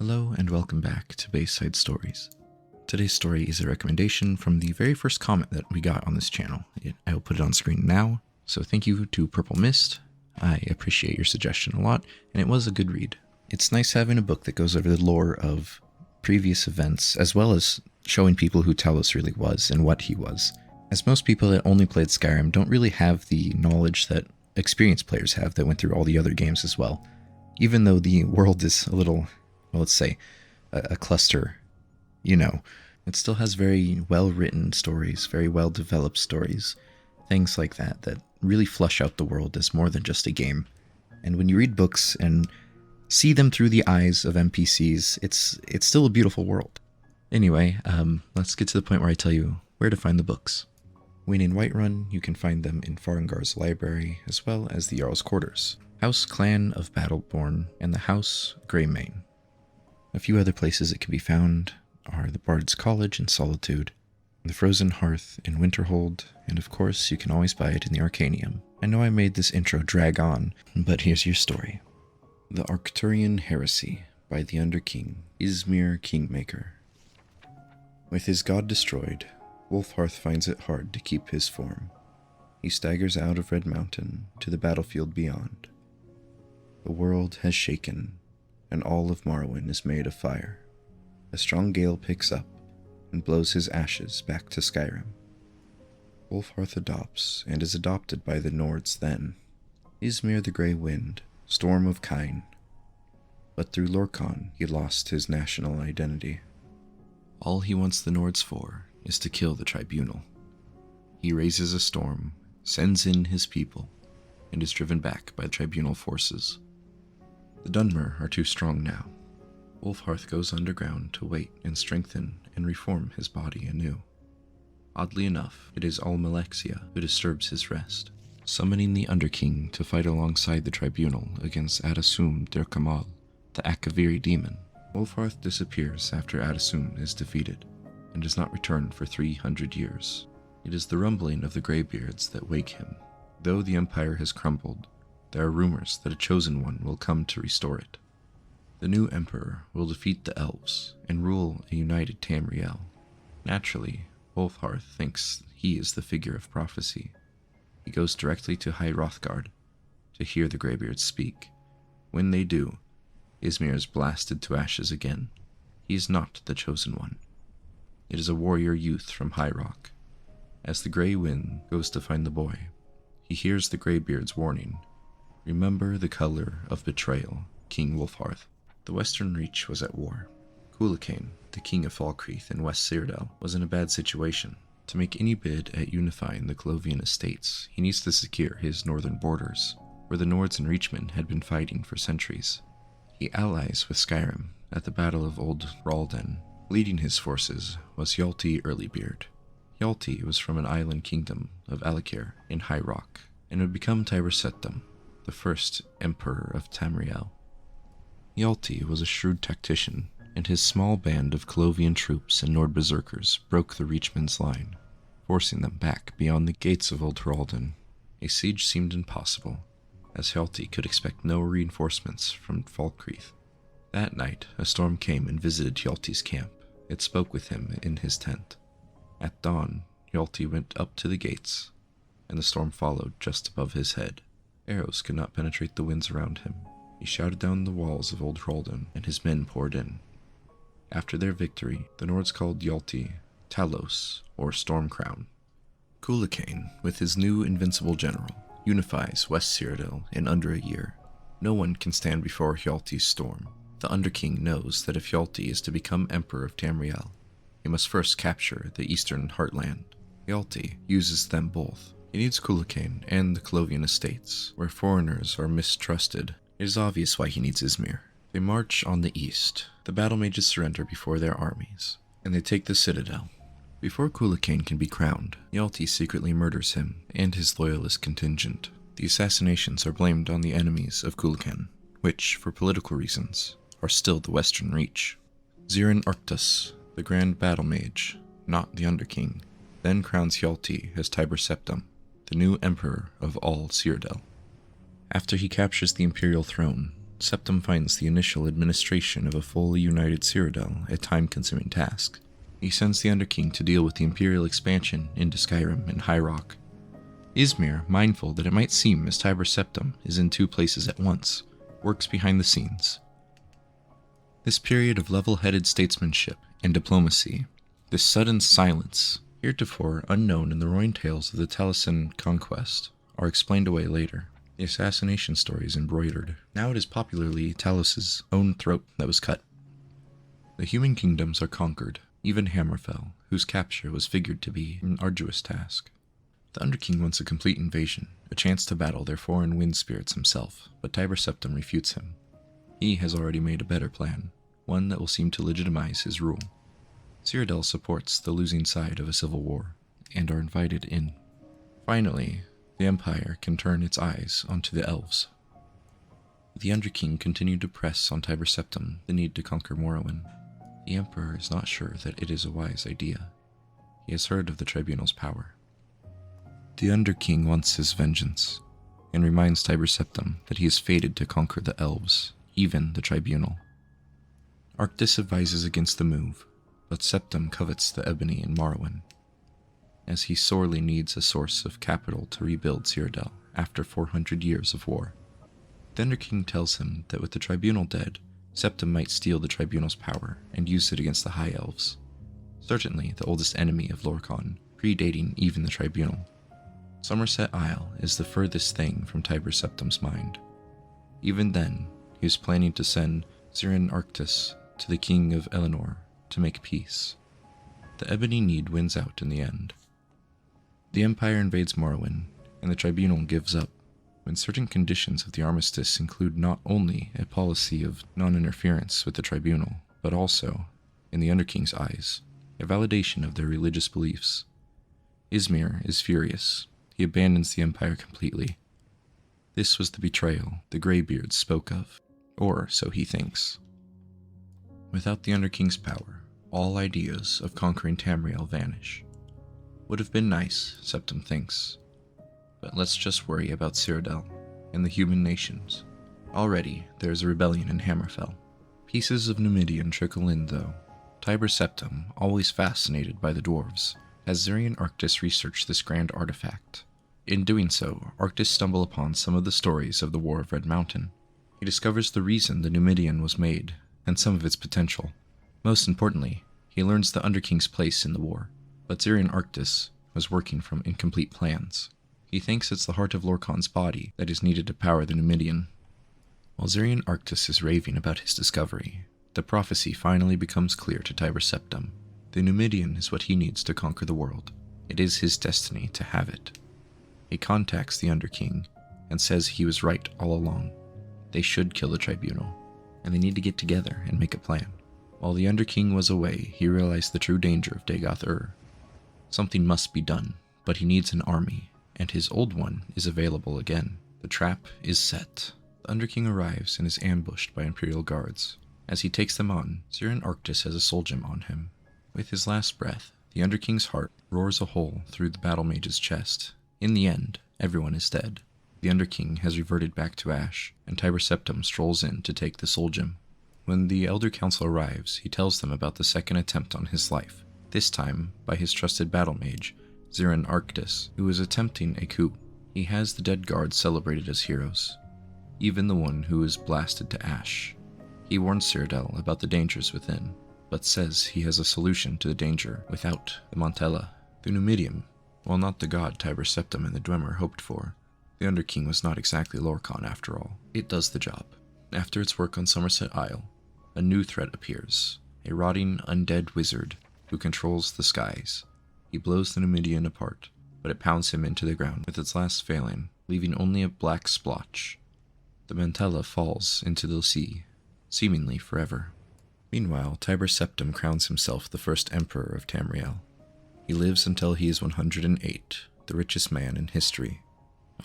Hello and welcome back to Bayside Stories. Today's story is a recommendation from the very first comment that we got on this channel. I will put it on screen now, so thank you to Purple Mist. I appreciate your suggestion a lot, and it was a good read. It's nice having a book that goes over the lore of previous events, as well as showing people who Talos really was and what he was. As most people that only played Skyrim don't really have the knowledge that experienced players have that went through all the other games as well. Even though the world is a little, well, let's say, a cluster, it still has very well-written stories, very well-developed stories, things like that really flush out the world as more than just a game. And when you read books and see them through the eyes of NPCs, it's still a beautiful world. Anyway, let's get to the point where I tell you where to find the books. When in Whiterun, you can find them in Farengar's library, as well as the Jarl's quarters, House Clan of Battleborn, and the House Greymane. A few other places it can be found are the Bard's College in Solitude, the Frozen Hearth in Winterhold, and of course you can always buy it in the Arcanium. I know I made this intro drag on, but here's your story. The Arcturian Heresy by the Underking, Izmir Kingmaker. With his god destroyed, Wolfhearth finds it hard to keep his form. He staggers out of Red Mountain to the battlefield beyond. The world has shaken, and all of Morrowind is made of fire. A strong gale picks up and blows his ashes back to Skyrim. Wolfhearth adopts and is adopted by the Nords then. Izmir the Grey Wind, Storm of Kine. But through Lorkhan he lost his national identity. All he wants the Nords for is to kill the Tribunal. He raises a storm, sends in his people, and is driven back by the Tribunal forces. The Dunmer are too strong now. Wolfhearth goes underground to wait and strengthen and reform his body anew. Oddly enough, it is Almalexia who disturbs his rest, summoning the Underking to fight alongside the Tribunal against Adasum Dirkamal, the Akaviri demon. Wolfhearth disappears after Adasum is defeated, and does not return for 300 years. It is the rumbling of the Greybeards that wake him. Though the Empire has crumbled, there are rumors that a chosen one will come to restore it. The new Emperor will defeat the Elves and rule a united Tamriel. Naturally, Wolfhearth thinks he is the figure of prophecy. He goes directly to High Hrothgard to hear the Greybeards speak. When they do, Izmir is blasted to ashes again. He is not the chosen one. It is a warrior youth from High Rock. As the Grey Wind goes to find the boy, he hears the Greybeards' warning. Remember the color of betrayal, King Wolfhearth. The Western Reach was at war. Cuchulainn, the king of Falkreath in West Cyrodiil, was in a bad situation. To make any bid at unifying the Clovian estates, he needs to secure his northern borders, where the Nords and Reachmen had been fighting for centuries. He allies with Skyrim at the Battle of Old Ralden. Leading his forces was Hjalti Earlybeard. Hjalti was from an island kingdom of Alikir in High Rock, and would become Tibersetum, the first emperor of Tamriel. Hjalti was a shrewd tactician, and his small band of Clovian troops and Nord berserkers broke the Reachmen's line, forcing them back beyond the gates of Old Ralden. A siege seemed impossible, as Hjalti could expect no reinforcements from Falkreath. That night, a storm came and visited Hjalti's camp. It spoke with him in his tent. At dawn, Hjalti went up to the gates, and the storm followed just above his head. Arrows could not penetrate the winds around him. He shouted down the walls of Old Ralden, and his men poured in. After their victory, the Nords called Hjalti Talos, or Stormcrown. Cuchulainn, with his new invincible general, unifies West Cyrodiil in under a year. No one can stand before Hjalti's storm. The Underking knows that if Hjalti is to become Emperor of Tamriel, he must first capture the eastern heartland. Hjalti uses them both. He needs Cuchulainn and the Clovian estates, where foreigners are mistrusted. It is obvious why he needs Izmir. They march on the east. The battle mages surrender before their armies, and they take the citadel. Before Cuchulainn can be crowned, Hjalti secretly murders him and his loyalist contingent. The assassinations are blamed on the enemies of Cuchulainn, which, for political reasons, are still the Western Reach. Zirin Arctus, the Grand Battle Mage, not the Underking, then crowns Hjalti as Tiberseptum, the new emperor of all Cyrodiil. After he captures the imperial throne, Septim finds the initial administration of a fully united Cyrodiil a time-consuming task. He sends the Underking to deal with the Imperial expansion into Skyrim and High Rock. Izmir, mindful that it might seem as Tiber Septim is in two places at once, works behind the scenes. This period of level-headed statesmanship and diplomacy, this sudden silence, heretofore unknown in the Roin tales of the Taliesin conquest, are explained away later. The assassination story is embroidered. Now it is popularly Talos' own throat that was cut. The human kingdoms are conquered, even Hammerfell, whose capture was figured to be an arduous task. The Underking wants a complete invasion, a chance to battle their foreign wind spirits himself, but Tiber Septim refutes him. He has already made a better plan, one that will seem to legitimize his rule. Cyrodiil supports the losing side of a civil war, and are invited in. Finally, the Empire can turn its eyes onto the elves. The Underking continued to press on Tiber Septim the need to conquer Morrowind. The Emperor is not sure that it is a wise idea. He has heard of the Tribunal's power. The Underking wants his vengeance, and reminds Tiber Septim that he is fated to conquer the elves, even the Tribunal. Arctis advises against the move, but Septim covets the ebony in Morrowind, as he sorely needs a source of capital to rebuild Cyrodiil after 400 years of war. The Underking tells him that with the Tribunal dead, Septim might steal the Tribunal's power and use it against the High Elves, certainly the oldest enemy of Lorkhan, predating even the Tribunal. Somerset Isle is the furthest thing from Tiber Septim's mind. Even then, he was planning to send Zirin Arctis to the King of Eleanor to make peace. The Ebony Need wins out in the end. The Empire invades Morrowind, and the Tribunal gives up, when certain conditions of the armistice include not only a policy of non-interference with the Tribunal, but also, in the Underking's eyes, a validation of their religious beliefs. Izmir is furious. He abandons the Empire completely. This was the betrayal the Greybeards spoke of, or so he thinks. Without the Underking's power, all ideas of conquering Tamriel vanish. Would have been nice, Septim thinks. But let's just worry about Cyrodiil and the human nations. Already, there is a rebellion in Hammerfell. Pieces of Numidian trickle in, though. Tiber Septim, always fascinated by the dwarves, has Zirin Arctis research this grand artifact. In doing so, Arctis stumbles upon some of the stories of the War of Red Mountain. He discovers the reason the Numidian was made, and some of its potential. Most importantly, he learns the Underking's place in the war, but Zirin Arctis was working from incomplete plans. He thinks it's the heart of Lorkhan's body that is needed to power the Numidian. While Zirin Arctis is raving about his discovery, the prophecy finally becomes clear to Tiber Septim. The Numidian is what he needs to conquer the world. It is his destiny to have it. He contacts the Underking and says he was right all along. They should kill the Tribunal, and they need to get together and make a plan. While the Underking was away, he realized the true danger of Dagoth-Ur. Something must be done, but he needs an army, and his old one is available again. The trap is set. The Underking arrives and is ambushed by Imperial guards. As he takes them on, Zirin Arctis has a soul gem on him. With his last breath, the Underking's heart roars a hole through the battle mage's chest. In the end, everyone is dead. The Underking has reverted back to ash, and Tiber Septim strolls in to take the soul gem. When the Elder Council arrives, he tells them about the second attempt on his life, this time by his trusted battle mage, Zirin Arctis, who is attempting a coup. He has the dead guards celebrated as heroes, even the one who is blasted to ash. He warns Cyrodiil about the dangers within, but says he has a solution to the danger without the Montella. The Numidium, while not the god Tiber Septim and the Dwemer hoped for, the Underking was not exactly Lorkhan after all. It does the job. After its work on Somerset Isle, a new threat appears, a rotting undead wizard who controls the skies. He blows the Numidian apart, but it pounds him into the ground with its last failing, leaving only a black splotch. The Mantella falls into the sea, seemingly forever. Meanwhile, Tiber Septim crowns himself the first emperor of Tamriel. He lives until he is 108, the richest man in history.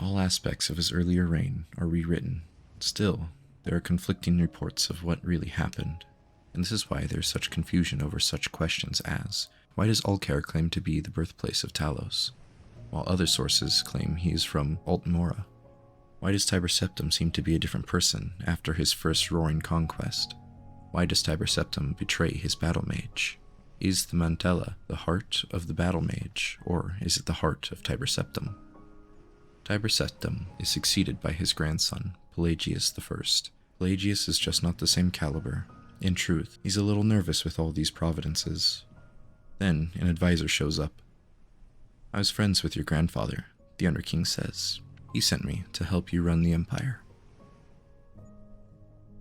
All aspects of his earlier reign are rewritten. Still, there are conflicting reports of what really happened, and this is why there is such confusion over such questions as, why does Ulcair claim to be the birthplace of Talos, while other sources claim he is from Altmora? Why does Tiber Septim seem to be a different person after his first roaring conquest? Why does Tiber Septim betray his battle mage? Is the Mantella the heart of the battle mage, or is it the heart of Tiber Septim? Tiber Septim is succeeded by his grandson, Pelagius I. Pelagius is just not the same caliber. In truth, he's a little nervous with all these providences. Then, an advisor shows up. I was friends with your grandfather, the Under King says. He sent me to help you run the Empire.